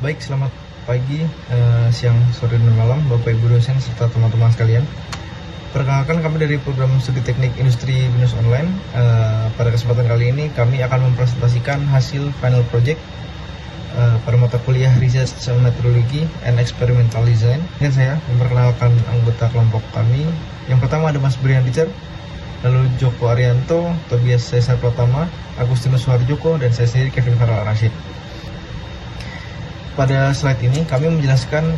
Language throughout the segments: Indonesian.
Baik, selamat pagi, siang, sore, dan malam Bapak Ibu dosen serta teman-teman sekalian. Perkenalkan, kami dari program studi teknik industri BINUS online. Pada kesempatan kali ini kami akan mempresentasikan hasil final project pada mata kuliah Research Methodology and Experimental Design. Dan saya memperkenalkan anggota kelompok kami. Yang pertama ada Mas Brian Richard, lalu Joko Arianto, Tobias Cesar Pratama, Agustinus Suharjoko, dan saya sendiri Kevin Farel Rashid. Pada slide ini kami menjelaskan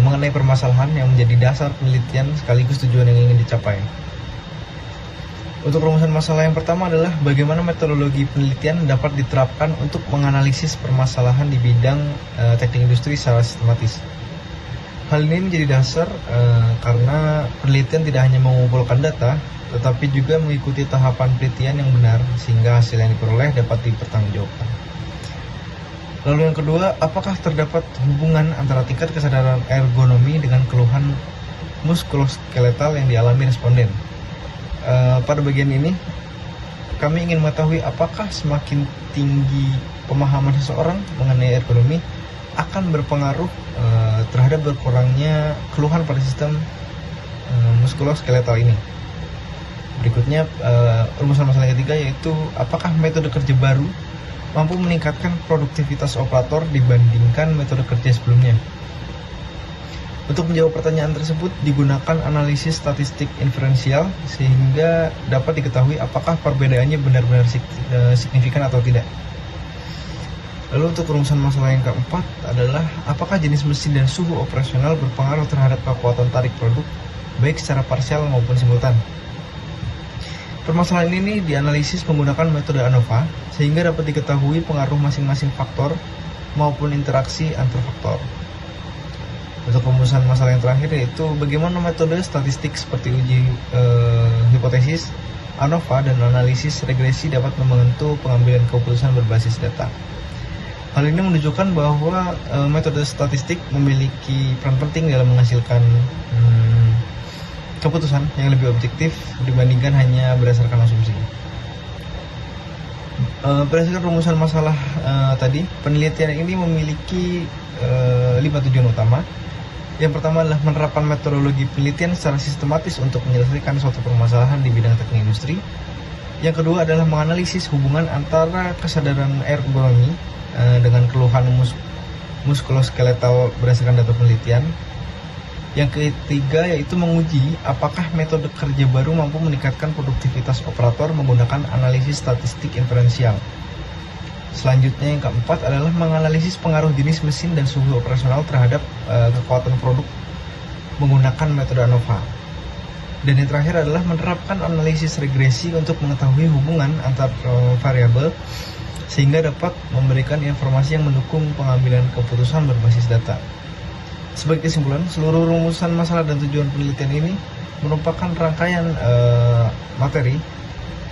mengenai permasalahan yang menjadi dasar penelitian sekaligus tujuan yang ingin dicapai. Untuk rumusan masalah yang pertama adalah bagaimana metodologi penelitian dapat diterapkan untuk menganalisis permasalahan di bidang teknik industri secara sistematis. Hal ini menjadi dasar karena penelitian tidak hanya mengumpulkan data, tetapi juga mengikuti tahapan penelitian yang benar sehingga hasil yang diperoleh dapat dipertanggungjawabkan. Lalu yang kedua, apakah terdapat hubungan antara tingkat kesadaran ergonomi dengan keluhan muskuloskeletal yang dialami responden? Pada bagian ini, kami ingin mengetahui apakah semakin tinggi pemahaman seseorang mengenai ergonomi akan berpengaruh terhadap berkurangnya keluhan pada sistem muskuloskeletal ini. Berikutnya, rumusan masalah yang ketiga yaitu apakah metode kerja baru mampu meningkatkan produktivitas operator dibandingkan metode kerja sebelumnya. Untuk menjawab pertanyaan tersebut digunakan analisis statistik inferensial sehingga dapat diketahui apakah perbedaannya benar-benar signifikan atau tidak. Lalu untuk rumusan masalah yang keempat adalah apakah jenis mesin dan suhu operasional berpengaruh terhadap kekuatan tarik produk baik secara parsial maupun simultan. Permasalahan ini dianalisis menggunakan metode ANOVA sehingga dapat diketahui pengaruh masing-masing faktor maupun interaksi antar faktor. Untuk rumusan masalah yang terakhir yaitu bagaimana metode statistik seperti uji hipotesis, ANOVA, dan analisis regresi dapat membantu pengambilan keputusan berbasis data. Hal ini menunjukkan bahwa metode statistik memiliki peran penting dalam menghasilkan keputusan yang lebih objektif dibandingkan hanya berdasarkan asumsi. Berdasarkan rumusan masalah tadi, penelitian ini memiliki 5 tujuan utama. Yang pertama adalah menerapkan metodologi penelitian secara sistematis untuk menyelesaikan suatu permasalahan di bidang teknik industri. Yang kedua adalah menganalisis hubungan antara kesadaran ergonomi dengan keluhan muskuloskeletal berdasarkan data penelitian. Yang ketiga yaitu menguji apakah metode kerja baru mampu meningkatkan produktivitas operator menggunakan analisis statistik inferensial. Selanjutnya yang keempat adalah menganalisis pengaruh jenis mesin dan suhu operasional terhadap kekuatan produk menggunakan metode ANOVA. Dan yang terakhir adalah menerapkan analisis regresi untuk mengetahui hubungan antar variabel sehingga dapat memberikan informasi yang mendukung pengambilan keputusan berbasis data. Sebagai kesimpulan, seluruh rumusan masalah dan tujuan penelitian ini merupakan rangkaian materi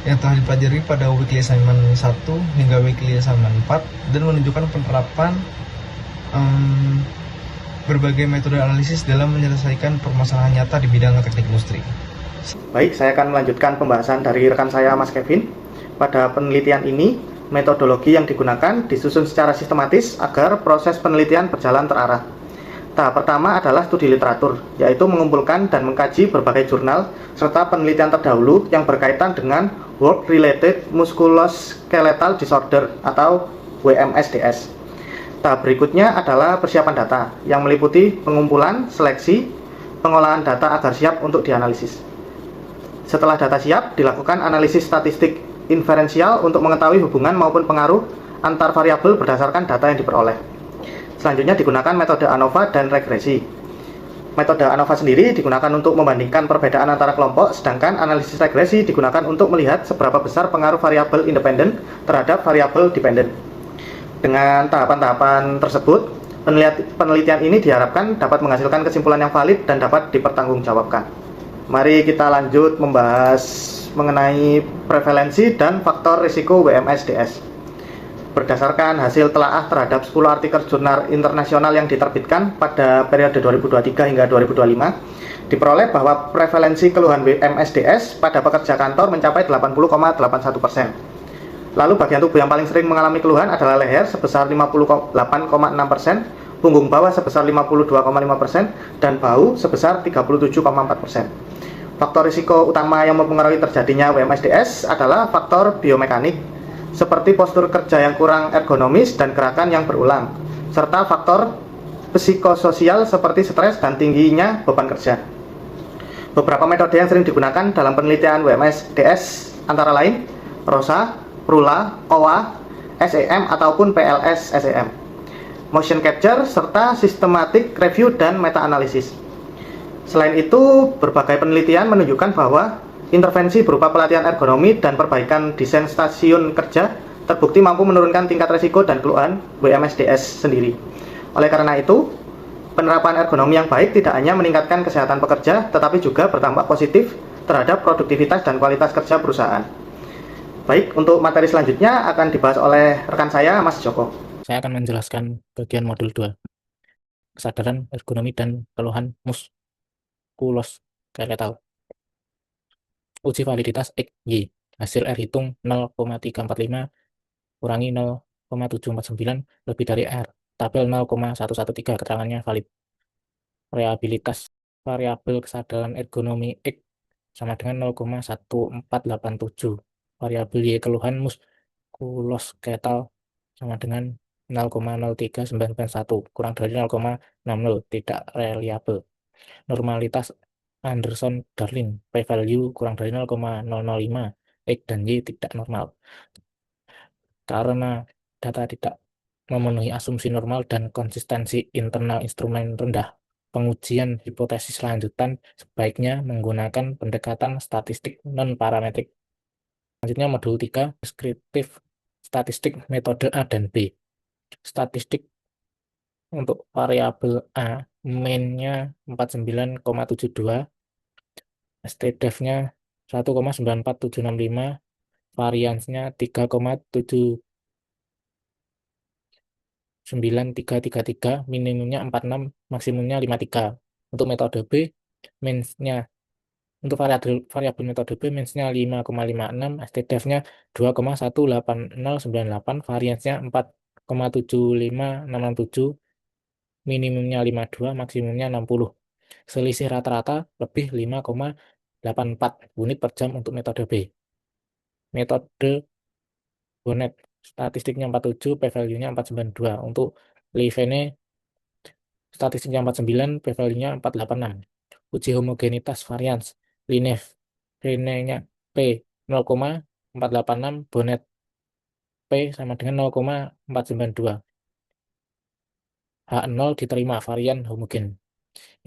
yang telah dipelajari pada weekly assignment 1 hingga weekly assignment 4 dan menunjukkan penerapan berbagai metode analisis dalam menyelesaikan permasalahan nyata di bidang teknik industri. Baik, saya akan melanjutkan pembahasan dari rekan saya Mas Kevin. Pada penelitian ini, metodologi yang digunakan disusun secara sistematis agar proses penelitian berjalan terarah. Tahap pertama adalah studi literatur, yaitu mengumpulkan dan mengkaji berbagai jurnal serta penelitian terdahulu yang berkaitan dengan Work Related Musculoskeletal Disorder atau WMSDS. Tahap berikutnya adalah persiapan data yang meliputi pengumpulan, seleksi, pengolahan data agar siap untuk dianalisis. Setelah data siap, dilakukan analisis statistik inferensial untuk mengetahui hubungan maupun pengaruh antar variabel berdasarkan data yang diperoleh. Selanjutnya digunakan metode ANOVA dan regresi. Metode ANOVA sendiri digunakan untuk membandingkan perbedaan antara kelompok, sedangkan analisis regresi digunakan untuk melihat seberapa besar pengaruh variabel independen terhadap variabel dependen. Dengan tahapan-tahapan tersebut, penelitian ini diharapkan dapat menghasilkan kesimpulan yang valid dan dapat dipertanggungjawabkan. Mari kita lanjut membahas mengenai prevalensi dan faktor risiko WMSDS. Berdasarkan hasil telaah terhadap 10 artikel jurnal internasional yang diterbitkan pada periode 2023 hingga 2025, diperoleh bahwa prevalensi keluhan WMSDS pada pekerja kantor mencapai 80,81%. Lalu bagian tubuh yang paling sering mengalami keluhan adalah leher sebesar 58,6%, punggung bawah sebesar 52,5%, dan bahu sebesar 37,4%. Faktor risiko utama yang mempengaruhi terjadinya WMSDS adalah faktor biomekanik, seperti postur kerja yang kurang ergonomis dan gerakan yang berulang, serta faktor psikososial seperti stres dan tingginya beban kerja. Beberapa metode yang sering digunakan dalam penelitian WMSDS antara lain ROSA, RULA, OA, SEM ataupun PLS SEM, motion capture, serta systematic review dan meta-analisis. Selain itu, berbagai penelitian menunjukkan bahwa intervensi berupa pelatihan ergonomi dan perbaikan desain stasiun kerja terbukti mampu menurunkan tingkat resiko dan keluhan WMSDS sendiri. Oleh karena itu, penerapan ergonomi yang baik tidak hanya meningkatkan kesehatan pekerja, tetapi juga berdampak positif terhadap produktivitas dan kualitas kerja perusahaan. Baik, untuk materi selanjutnya akan dibahas oleh rekan saya, Mas Joko. Saya akan menjelaskan bagian modul 2, kesadaran ergonomi dan keluhan muskuloskeletal. Uji validitas X, Y. Hasil R hitung 0,345 kurangi 0,749 lebih dari R. Tabel 0,113, keterangannya valid. Reliabilitas variabel kesadaran ergonomi X sama dengan 0,1487. Variabel Y, keluhan muskuloskeletal, sama dengan 0,03991 kurang dari 0,60, tidak reliable. Normalitas Anderson-Darling, p-value kurang dari 0,005, X dan Y tidak normal. Karena data tidak memenuhi asumsi normal dan konsistensi internal instrumen rendah, pengujian hipotesis lanjutan sebaiknya menggunakan pendekatan statistik non-parametrik. Selanjutnya modul 3, deskriptif statistik metode A dan B. Statistik untuk variabel A, mean-nya 49,72, STDEV-nya 1,94765, varians-nya 3,79333, minimumnya 46, maksimumnya 53. Untuk metode B, means-nya untuk variabel metode B, means-nya 5,56, STDEV-nya 2,18098, varians-nya 4,75667, minimumnya 52, maksimumnya 60. Selisih rata-rata lebih 5,84 unit per jam untuk metode B. Metode Bonnet, statistiknya 47, p-value-nya 492. Untuk Levene, statistiknya 49, p-value-nya 486. Uji homogenitas varians, Linev, Rene-nya P 0,486, Bonnet P sama dengan 0,492. H0 diterima, varian homogen.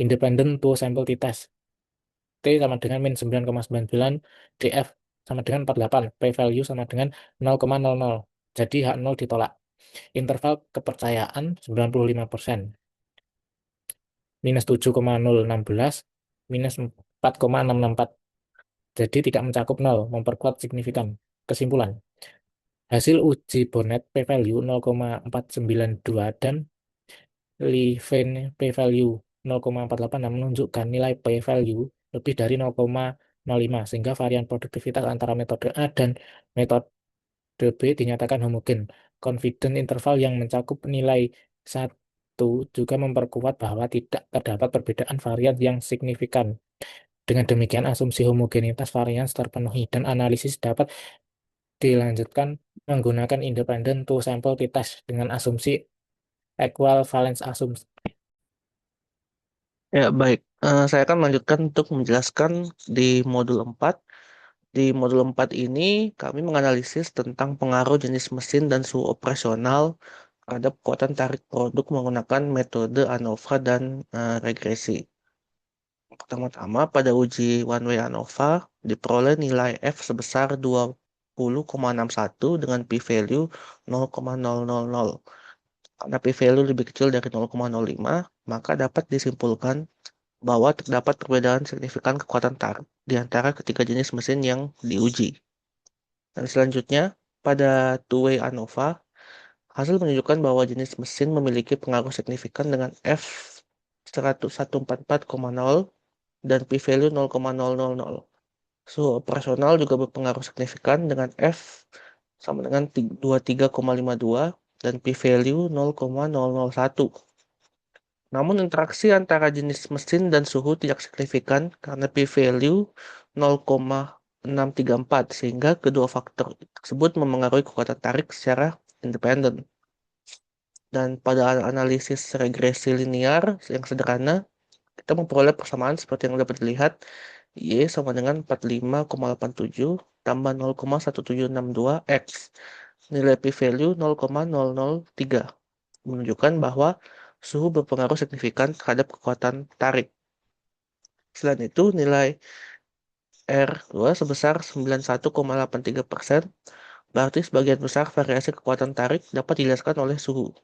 Independent two sample t-test, T sama dengan min 9,99, DF sama dengan 48, p-value sama dengan 0,00. Jadi H0 ditolak. Interval kepercayaan 95%. Minus 7,016, minus 4,664. Jadi tidak mencakup 0, memperkuat signifikan. Kesimpulan, hasil uji Bonnet p-value 0,492 dan Levene p-value 0,48 menunjukkan nilai p-value lebih dari 0,05, sehingga varian produktivitas antara metode A dan metode B dinyatakan homogen. Confidence interval yang mencakup nilai 1 juga memperkuat bahwa tidak terdapat perbedaan varian yang signifikan. Dengan demikian, asumsi homogenitas varian terpenuhi dan analisis dapat dilanjutkan menggunakan independent two sample t-test dengan asumsi equivalence assumption. Ya, baik. Saya akan melanjutkan untuk menjelaskan di modul 4. Di modul 4 ini, kami menganalisis tentang pengaruh jenis mesin dan suhu operasional terhadap kekuatan tarik produk menggunakan metode ANOVA dan regresi. Pertama-tama, pada uji one way ANOVA, diperoleh nilai F sebesar 20,61 dengan p-value 0,000. Karena p-value lebih kecil dari 0,05, maka dapat disimpulkan bahwa terdapat perbedaan signifikan kekuatan tarik di antara ketiga jenis mesin yang diuji. Dan selanjutnya, pada two-way ANOVA, hasil menunjukkan bahwa jenis mesin memiliki pengaruh signifikan dengan F 144,0 dan p-value 0,000. Suhu operasional juga berpengaruh signifikan dengan F sama dengan 23,52 dan p-value 0,001. Namun interaksi antara jenis mesin dan suhu tidak signifikan karena p-value 0,634 sehingga kedua faktor tersebut memengaruhi kekuatan tarik secara independen. Dan pada analisis regresi linear yang sederhana, kita memperoleh persamaan seperti yang dapat dilihat, Y sama dengan 45,87 tambah 0,1762 X. Nilai p-value 0,003 menunjukkan bahwa suhu berpengaruh signifikan terhadap kekuatan tarik. Selain itu, nilai R2 sebesar 91,83%, berarti sebagian besar variasi kekuatan tarik dapat dijelaskan oleh suhu.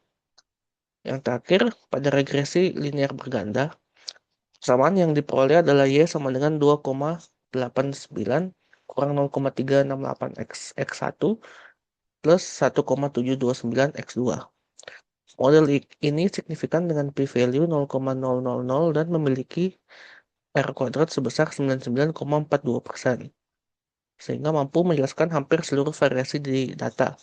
Yang terakhir, pada regresi linear berganda, persamaan yang diperoleh adalah Y sama dengan 2,89 kurang 0,368 X1 plus 1,729 X2. Model ini signifikan dengan p-value 0,000 dan memiliki R kuadrat sebesar 99,42%, sehingga mampu menjelaskan hampir seluruh variasi di data.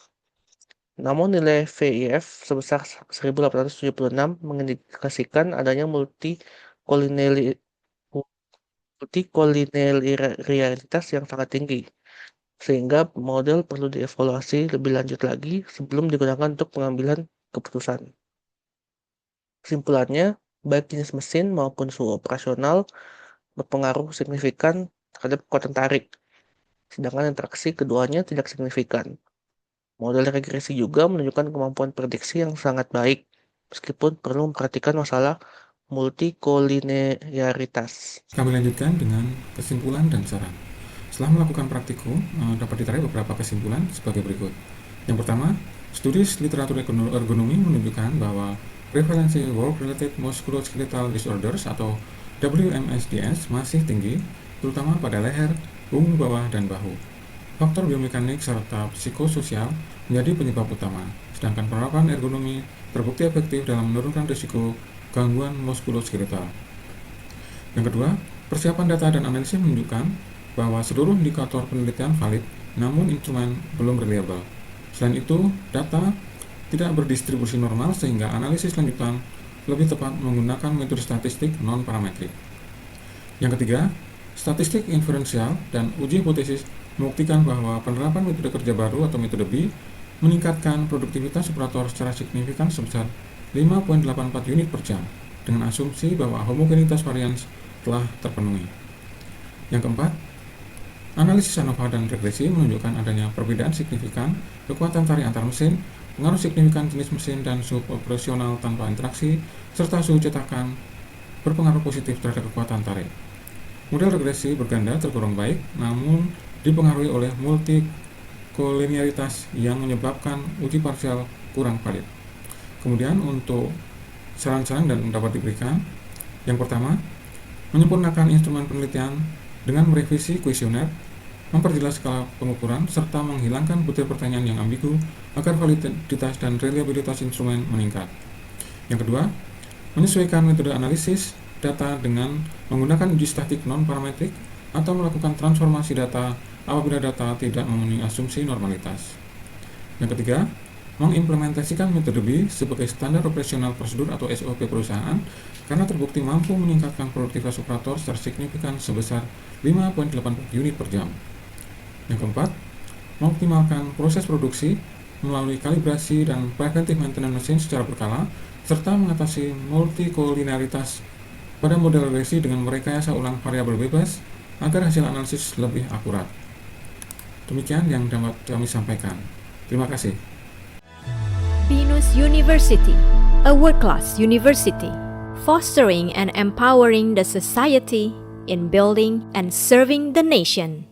Namun nilai VIF sebesar 1876 mengindikasikan adanya multikolinearitas yang sangat tinggi, sehingga model perlu dievaluasi lebih lanjut lagi sebelum digunakan untuk pengambilan keputusan. Kesimpulannya, baik jenis mesin maupun suhu operasional berpengaruh signifikan terhadap kekuatan tarik, sedangkan interaksi keduanya tidak signifikan. Model regresi juga menunjukkan kemampuan prediksi yang sangat baik, meskipun perlu memperhatikan masalah multikolinearitas. Kami lanjutkan dengan kesimpulan dan saran. Setelah melakukan praktikum, dapat ditarik beberapa kesimpulan sebagai berikut. Yang pertama, studi literatur ergonomi menunjukkan bahwa prevalensi work-related musculoskeletal disorders atau WMSDS masih tinggi, terutama pada leher, punggung bawah, dan bahu. Faktor biomekanik serta psikososial menjadi penyebab utama, sedangkan penerapan ergonomi terbukti efektif dalam menurunkan risiko gangguan muskuloskeletal. Yang kedua, persiapan data dan analisis menunjukkan bahwa seluruh indikator penelitian valid, namun instrumen belum reliable. Selain itu, data tidak berdistribusi normal sehingga analisis lanjutan lebih tepat menggunakan metode statistik non-parametrik. Yang ketiga, statistik inferensial dan uji hipotesis membuktikan bahwa penerapan metode kerja baru atau metode B meningkatkan produktivitas operator secara signifikan sebesar 5,84 unit per jam dengan asumsi bahwa homogenitas varians telah terpenuhi. Yang keempat, analisis ANOVA dan regresi menunjukkan adanya perbedaan signifikan kekuatan tarik antar mesin, pengaruh signifikan jenis mesin dan suhu operasional tanpa interaksi, serta suhu cetakan berpengaruh positif terhadap kekuatan tarik. Model regresi berganda tergolong baik, namun dipengaruhi oleh multikolinearitas yang menyebabkan uji parsial kurang valid. Kemudian untuk saran-saran dan dapat diberikan, yang pertama, menyempurnakan instrumen penelitian dengan merevisi kuesioner, memperjelas skala pengukuran, serta menghilangkan butir pertanyaan yang ambigu agar validitas dan reliabilitas instrumen meningkat. Yang kedua, menyesuaikan metode analisis data dengan menggunakan uji statik non-parametrik atau melakukan transformasi data apabila data tidak memenuhi asumsi normalitas. Yang ketiga, mengimplementasikan metode B sebagai standar operasional prosedur atau SOP perusahaan karena terbukti mampu meningkatkan produktivitas operator secara signifikan sebesar 5,84 unit per jam. Yang keempat, mengoptimalkan proses produksi melalui kalibrasi dan preventive maintenance mesin secara berkala serta mengatasi multikolinearitas pada model regresi dengan merekayasa ulang variabel bebas agar hasil analisis lebih akurat. Demikian yang dapat kami sampaikan. Terima kasih. Binus University, a world-class university, fostering and empowering the society in building and serving the nation.